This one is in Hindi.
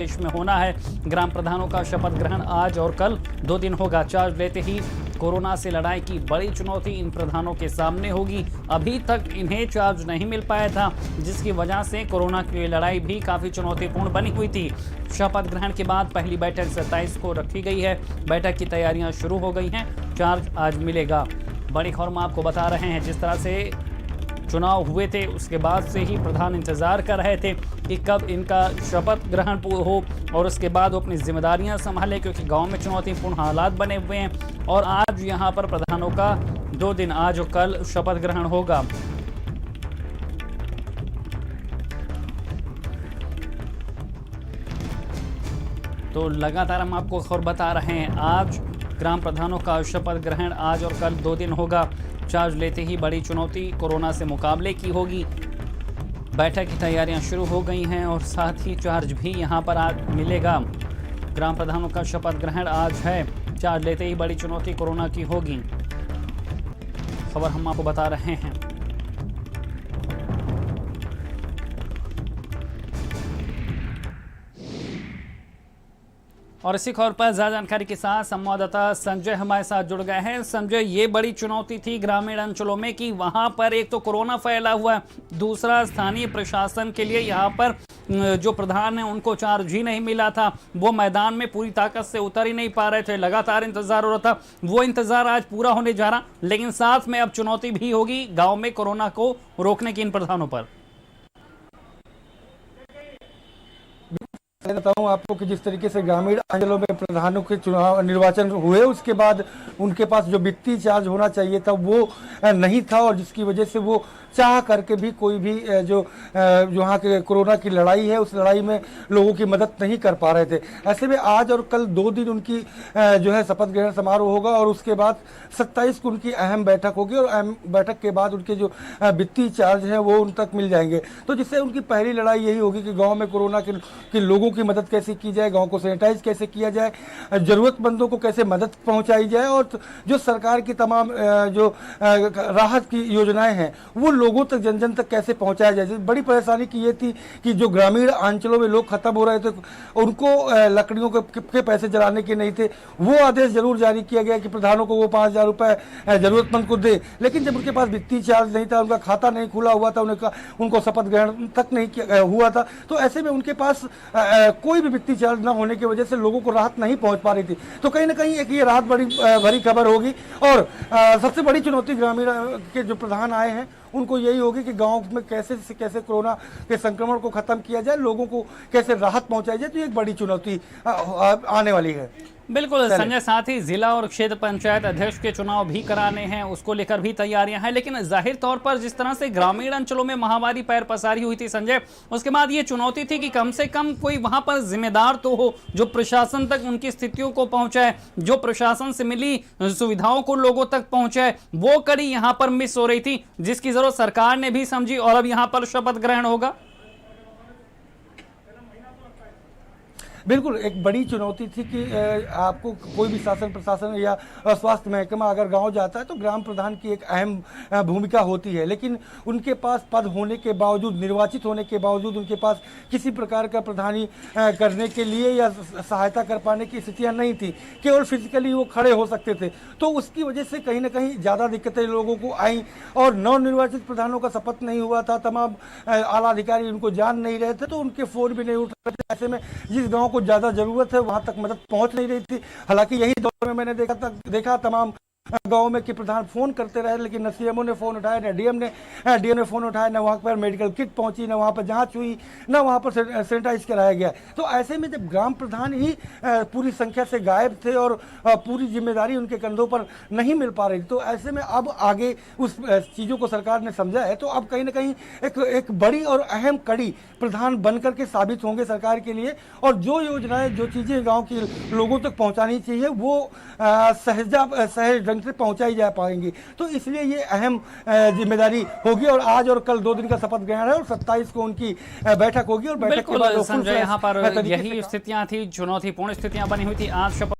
देश में होना है। ग्राम प्रधानों का शपथ ग्रहण आज और कल 2 दिन होगा। चार्ज लेते ही कोरोना से लड़ाई की बड़ी चुनौती इन प्रधानों के सामने होगी। अभी तक इन्हें चार्ज नहीं मिल पाया था, जिसकी वजह से कोरोना की लड़ाई भी काफी चुनौतीपूर्ण बनी हुई थी। शपथ ग्रहण के बाद पहली बैठक 27 को रखी गई है। बैठक की तैयारियां शुरू हो गई हैं। चार्ज आज मिलेगा। बड़ी खबर हम आपको बता रहे हैं, जिस तरह से चुनाव हुए थे उसके बाद से ही प्रधान इंतजार कर रहे थे कि कब इनका शपथ ग्रहण हो और उसके बाद वो अपनी जिम्मेदारियां संभाले, क्योंकि गांव में चुनौतीपूर्ण हालात बने हुए हैं। और आज यहां पर प्रधानों का 2 दिन, आज और कल शपथ ग्रहण होगा। तो लगातार हम आपको खबर बता रहे हैं, आज ग्राम प्रधानों का शपथ ग्रहण आज और कल 2 दिन होगा। चार्ज लेते ही बड़ी चुनौती कोरोना से मुकाबले की होगी। बैठक की तैयारियां शुरू हो गई हैं और साथ ही चार्ज भी यहां पर आज मिलेगा। ग्राम प्रधानों का शपथ ग्रहण आज है। चार्ज लेते ही बड़ी चुनौती कोरोना की होगी। खबर हम आपको बता रहे हैं। और इसी खबर पर ज्यादा जानकारी के साथ संवाददाता संजय हमारे साथ जुड़ गए हैं। संजय, ये बड़ी चुनौती थी ग्रामीण अंचलों में कि वहां पर एक तो कोरोना फैला हुआ है, दूसरा स्थानीय प्रशासन के लिए यहाँ पर जो प्रधान है उनको चार्ज ही नहीं मिला था। वो मैदान में पूरी ताकत से उतर ही नहीं पा रहे थे, लगातार इंतजार हो रहा था। वो इंतजार आज पूरा होने जा रहा, लेकिन साथ में अब चुनौती भी होगी गाँव में कोरोना को रोकने की इन प्रधानों पर। मैं बताऊं आपको कि जिस तरीके से ग्रामीण अंचलों में प्रधानों के चुनाव निर्वाचन हुए, उसके बाद उनके पास जो वित्तीय चार्ज होना चाहिए था वो नहीं था, और जिसकी वजह से वो चाह करके भी कोई भी जो यहाँ के कोरोना की लड़ाई है उस लड़ाई में लोगों की मदद नहीं कर पा रहे थे। ऐसे में आज और कल 2 दिन उनकी जो है शपथ ग्रहण समारोह होगा और उसके बाद 27 को उनकी अहम बैठक होगी और अहम बैठक के बाद उनके जो वित्तीय चार्ज हैं वो उन तक मिल जाएंगे। तो जिससे उनकी पहली लड़ाई यही होगी कि गाँव में कोरोना के लोगों की मदद कैसे की जाए, गाँव को सैनिटाइज कैसे किया जाए, जरूरतमंदों को कैसे मदद पहुँचाई जाए, और जो सरकार की तमाम जो राहत की योजनाएं हैं वो लोगों तक जन जन तक कैसे पहुंचाया जाए। बड़ी परेशानी की ये थी कि जो ग्रामीण अंचलों में लोग खत्म हो रहे थे, उनको लकड़ियों के पैसे जलाने के नहीं थे। वो आदेश जरूर जारी किया गया कि प्रधानों को वो 5,000 रुपए जरूरतमंद को दे, लेकिन जब उनके पास वित्तीय चार्ज नहीं था, उनका खाता नहीं खुला हुआ था, उनको शपथ ग्रहण तक नहीं हुआ था, तो ऐसे में उनके पास कोई भी वित्तीय चार्ज न होने की वजह से लोगों को राहत नहीं पहुंच पा रही थी। तो कहीं ना कहीं एक ये राहत बड़ी भरी खबर होगी। और सबसे बड़ी चुनौती ग्रामीण के जो प्रधान आए हैं उनको यही होगी कि गांव में कैसे से कैसे कोरोना के संक्रमण को खत्म किया जाए, लोगों को कैसे राहत पहुंचाई जाए। तो एक बड़ी चुनौती आने वाली है। बिल्कुल संजय, साथ ही जिला और क्षेत्र पंचायत अध्यक्ष के चुनाव भी कराने हैं, उसको लेकर भी तैयारियां हैं। लेकिन जाहिर तौर पर जिस तरह से ग्रामीण अंचलों में महामारी पैर पसारी हुई थी संजय, उसके बाद ये चुनौती थी कि कम से कम कोई वहां पर जिम्मेदार तो हो जो प्रशासन तक उनकी स्थितियों को पहुंचाए, जो प्रशासन से मिली सुविधाओं को लोगों तक पहुंचाए। वो कड़ी यहाँ पर मिस हो रही थी, जिसकी जरूरत सरकार ने भी समझी और अब यहाँ पर शपथ ग्रहण होगा। बिल्कुल एक बड़ी चुनौती थी कि आपको कोई भी शासन प्रशासन या स्वास्थ्य महकमा अगर गांव जाता है तो ग्राम प्रधान की एक अहम भूमिका होती है, लेकिन उनके पास पद होने के बावजूद, निर्वाचित होने के बावजूद उनके पास किसी प्रकार का प्रधानी करने के लिए या सहायता कर पाने की स्थितियाँ नहीं थी। केवल फिजिकली वो खड़े हो सकते थे, तो उसकी वजह से कहीं ना कहीं ज़्यादा दिक्कतें लोगों को आई। और नवनिर्वाचित प्रधानों का शपथ नहीं हुआ था, तमाम आला अधिकारी उनको जान नहीं रहे थे, तो उनके फ़ोन भी नहीं उठ रहे थे। ऐसे में जिस गाँव को ज्यादा जरूरत है वहां तक मदद पहुंच नहीं रही थी। हालांकि यही दौर में मैंने देखा तमाम गांव में कि प्रधान फोन करते रहे, लेकिन न सीएमओ ने फोन उठाया, न डीएम ने फोन उठाया, न वहां पर मेडिकल किट पहुंची, न वहां पर जांच हुई, न वहां पर सैनिटाइज कराया गया। तो ऐसे में जब ग्राम प्रधान ही पूरी संख्या से गायब थे और पूरी जिम्मेदारी उनके कंधों पर नहीं मिल पा रही, तो ऐसे में अब आगे उस चीज़ों को सरकार ने समझा है, तो अब कहीं ना कहीं एक बड़ी और अहम कड़ी प्रधान बनकर के साबित होंगे सरकार के लिए। और जो योजनाएं, जो चीज़ें गाँव के लोगों तक पहुँचानी चाहिए वो सहज ढंग से पहुंचाई जा पाएंगी। तो इसलिए ये अहम जिम्मेदारी होगी। और आज और कल 2 दिन का शपथ ग्रहण है और 27 को उनकी बैठक होगी। और बैठक के बाद संजय, यहाँ पर यही स्थितियां थी, चुनौतीपूर्ण स्थितियां बनी हुई थी। आज शपथ